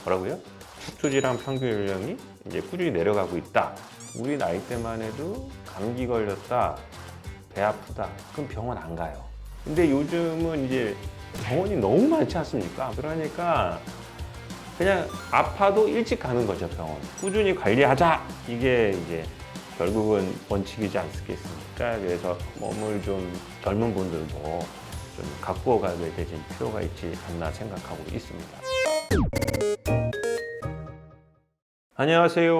뭐라고요? 척추질환 평균 연령이 이제 꾸준히 내려가고 있다. 우리 나이 때만 해도 감기 걸렸다, 배 아프다, 그럼 병원 안 가요. 근데 요즘은 이제 병원이 너무 많지 않습니까? 그러니까 그냥 아파도 일찍 가는 거죠, 병원. 꾸준히 관리하자. 이게 이제 결국은 원칙이지 않겠습니까? 그래서 몸을 좀 젊은 분들도 좀 가꾸어 가야 될 필요가 있지 않나 생각하고 있습니다. 안녕하세요.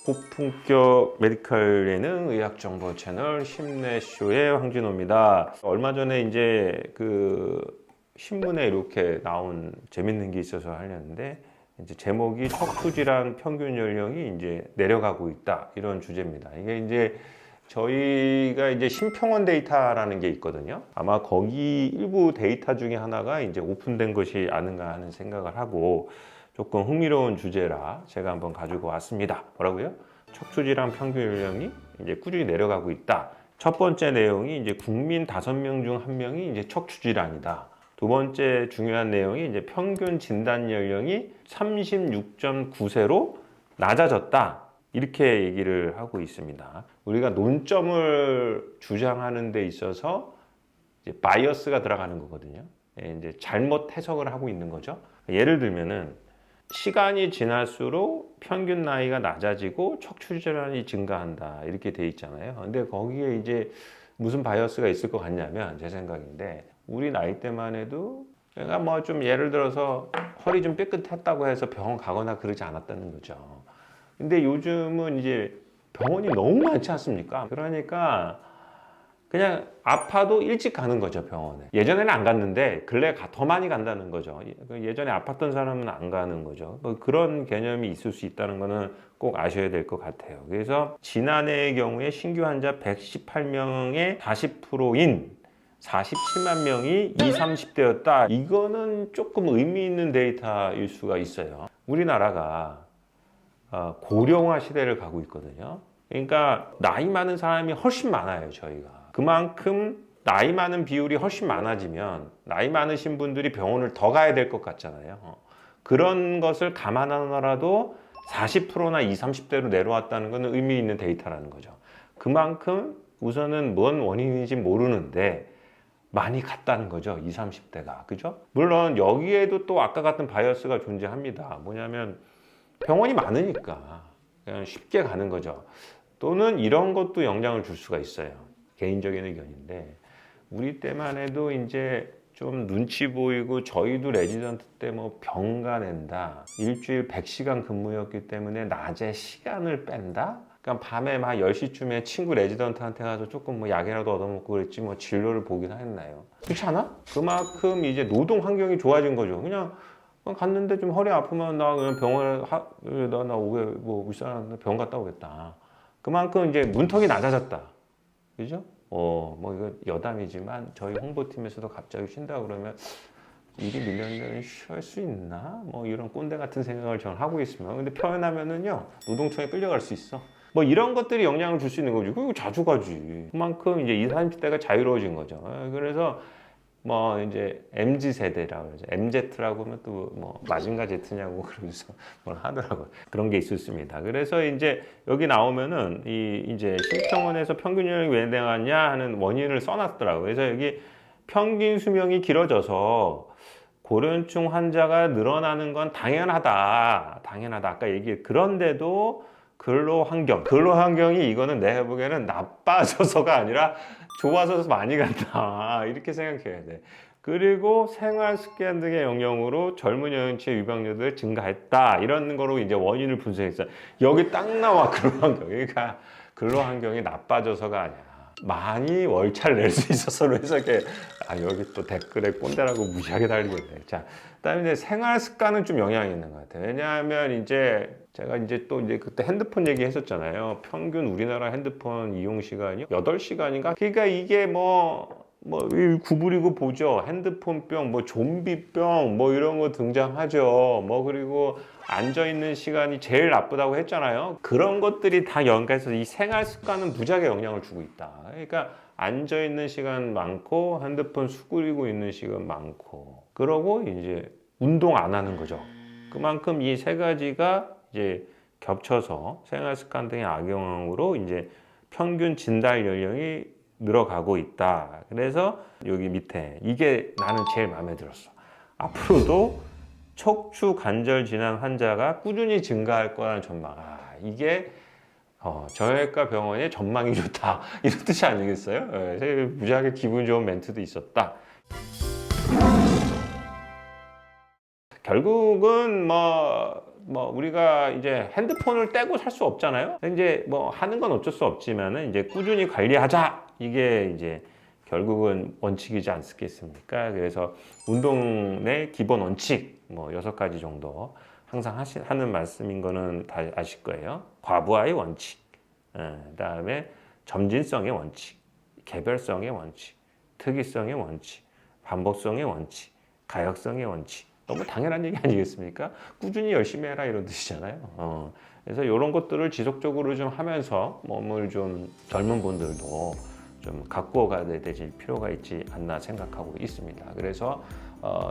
고품격 메디컬 예능 의학 정보 채널 심내쇼의 황진호입니다. 얼마 전에 이제 그 신문에 이렇게 나온 재밌는 게 있어서 하려는데, 이제 제목이 척추질환 평균 연령이 이제 내려가고 있다, 이런 주제입니다. 이게 이제 저희가 이제 심평원 데이터라는 게 있거든요. 아마 거기 일부 데이터 중에 하나가 이제 오픈된 것이 아닌가 하는 생각을 하고, 조금 흥미로운 주제라 제가 한번 가지고 왔습니다. 뭐라고요? 척추질환 평균 연령이 이제 꾸준히 내려가고 있다. 첫 번째 내용이 이제 국민 5명 중 1명이 이제 척추질환이다. 두 번째 중요한 내용이 이제 평균 진단 연령이 36.9세로 낮아졌다. 이렇게 얘기를 하고 있습니다. 우리가 논점을 주장하는 데 있어서 이제 바이어스가 들어가는 거거든요. 이제 잘못 해석을 하고 있는 거죠. 예를 들면은 시간이 지날수록 평균 나이가 낮아지고 척추질환이 증가한다, 이렇게 돼 있잖아요. 근데 거기에 이제 무슨 바이어스가 있을 것 같냐면, 제 생각인데, 우리 나이 때만 해도 내가 뭐 좀 예를 들어서 허리 좀 삐끗했다고 해서 병원 가거나 그러지 않았다는 거죠. 근데 요즘은 이제 병원이 너무 많지 않습니까? 그러니까 그냥 아파도 일찍 가는 거죠, 병원에. 예전에는 안 갔는데 근래 더 많이 간다는 거죠. 예전에 아팠던 사람은 안 가는 거죠. 그런 개념이 있을 수 있다는 거는 꼭 아셔야 될 것 같아요. 그래서 지난해의 경우에 신규 환자 118명의 40%인 47만 명이 20, 30대였다. 이거는 조금 의미 있는 데이터일 수가 있어요. 우리나라가 고령화 시대를 가고 있거든요. 그러니까 나이 많은 사람이 훨씬 많아요, 저희가. 그만큼 나이 많은 비율이 훨씬 많아지면 나이 많으신 분들이 병원을 더 가야 될 것 같잖아요. 그런 것을 감안하더라도 40%나 20, 30대로 내려왔다는 것은 의미 있는 데이터라는 거죠. 그만큼 우선은 뭔 원인인지 모르는데 많이 갔다는 거죠, 20, 30대가. 그죠? 물론 여기에도 또 아까 같은 바이어스가 존재합니다. 뭐냐면 병원이 많으니까 그냥 쉽게 가는 거죠. 또는 이런 것도 영향을 줄 수가 있어요. 개인적인 의견인데, 우리 때만 해도 이제 좀 눈치 보이고, 저희도 레지던트 때 뭐 병가 낸다, 일주일 100시간 근무였기 때문에 낮에 시간을 뺀다. 그러니까 밤에 막 10시쯤에 친구 레지던트한테 가서 조금 뭐 약이라도 얻어먹고 그랬지 뭐 진료를 보긴 했나요? 그렇지 않아? 그만큼 이제 노동 환경이 좋아진 거죠. 그냥 갔는데 좀 허리 아프면 나 그냥 병원에 나 오게 뭐 울산 병원 갔다 오겠다. 그만큼 이제 문턱이 낮아졌다. 그죠? 뭐 이거 여담이지만 저희 홍보팀에서도 갑자기 쉰다 그러면 일이 밀렸는데 쉴 수 있나? 뭐 이런 꼰대 같은 생각을 저는 하고 있습니다. 근데 표현하면은요, 노동청에 끌려갈 수 있어. 뭐 이런 것들이 영향을 줄 수 있는 거지. 그거 자주 가지. 그만큼 이제 20, 30대가 자유로워진 거죠. 그래서 뭐 이제 MZ 세대라고 그러죠. MZ라고 하면 또 뭐 마징가 제트냐고 그러면서 뭘 하더라고요. 그런 게 있었습니다. 그래서 이제 여기 나오면은 이제 심평원에서 평균 연령이 왜 내려갔냐 하는 원인을 써놨더라고요. 그래서 여기 평균 수명이 길어져서 고령층 환자가 늘어나는 건 당연하다. 아까 얘기해. 그런데도 근로 환경이 이거는 내가 보기에는 나빠져서가 아니라 좋아져서 많이 간다, 이렇게 생각해야 돼. 그리고 생활 습관 등의 영향으로 젊은 연령층의 유병률이 증가했다, 이런 거로 이제 원인을 분석했어요. 여기 딱 나와, 근로 환경. 그러니까 근로 환경이 나빠져서가 아니야, 많이 월차를 낼 수 있어서로 해석해. 여기 또 댓글에 꼰대라고 무시하게 달리겠네. 자, 그다음에 이제 생활 습관은 좀 영향이 있는 것 같아요. 왜냐하면 이제 제가 이제 또 이제 그때 핸드폰 얘기했었잖아요. 평균 우리나라 핸드폰 이용 시간이 8시간인가? 그러니까 이게 뭐 구부리고 보죠. 핸드폰병, 뭐 좀비병, 뭐 이런 거 등장하죠. 뭐 그리고 앉아있는 시간이 제일 나쁘다고 했잖아요. 그런 것들이 다 연관해서 이 생활 습관은 무지하게 영향을 주고 있다. 그러니까 앉아있는 시간 많고, 핸드폰 수그리고 있는 시간 많고, 그러고 이제 운동 안 하는 거죠. 그만큼 이 세 가지가 이제 겹쳐서 생활 습관 등의 악영향으로 이제 평균 진달 연령이 늘어가고 있다. 그래서 여기 밑에 이게 나는 제일 마음에 들었어. 앞으로도 척추 관절 질환 환자가 꾸준히 증가할 거라는 전망. 이게 정형외과 병원의 전망이 좋다. 이런 뜻이 아니겠어요? 예, 무지하게 기분 좋은 멘트도 있었다. 결국은 우리가 이제 핸드폰을 떼고 살 수 없잖아요. 이제 뭐 하는 건 어쩔 수 없지만은 이제 꾸준히 관리하자. 이게 이제 결국은 원칙이지 않겠습니까? 그래서 운동의 기본 원칙 뭐 6가지 정도 항상 하는 말씀인 거는 다 아실 거예요. 과부하의 원칙, 그다음에 점진성의 원칙, 개별성의 원칙, 특이성의 원칙, 반복성의 원칙, 가역성의 원칙. 너무 당연한 얘기 아니겠습니까? 꾸준히 열심히 해라 이런 뜻이잖아요. 그래서 이런 것들을 지속적으로 좀 하면서 몸을 좀 젊은 분들도 좀 갖고 가야 될 필요가 있지 않나 생각하고 있습니다. 그래서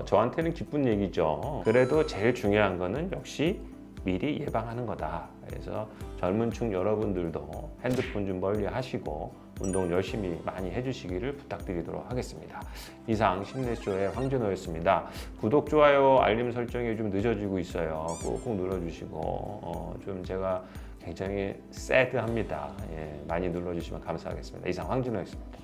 저한테는 기쁜 얘기죠. 그래도 제일 중요한 거는 역시 미리 예방하는 거다. 그래서 젊은 층 여러분들도 핸드폰 좀 멀리 하시고 운동 열심히 많이 해주시기를 부탁드리도록 하겠습니다. 이상 심리쇼의 황준호였습니다. 구독, 좋아요, 알림 설정이 좀 늦어지고 있어요. 꼭 눌러주시고 좀 제가 굉장히 새드합니다. 예, 많이 눌러주시면 감사하겠습니다. 이상 황준호였습니다.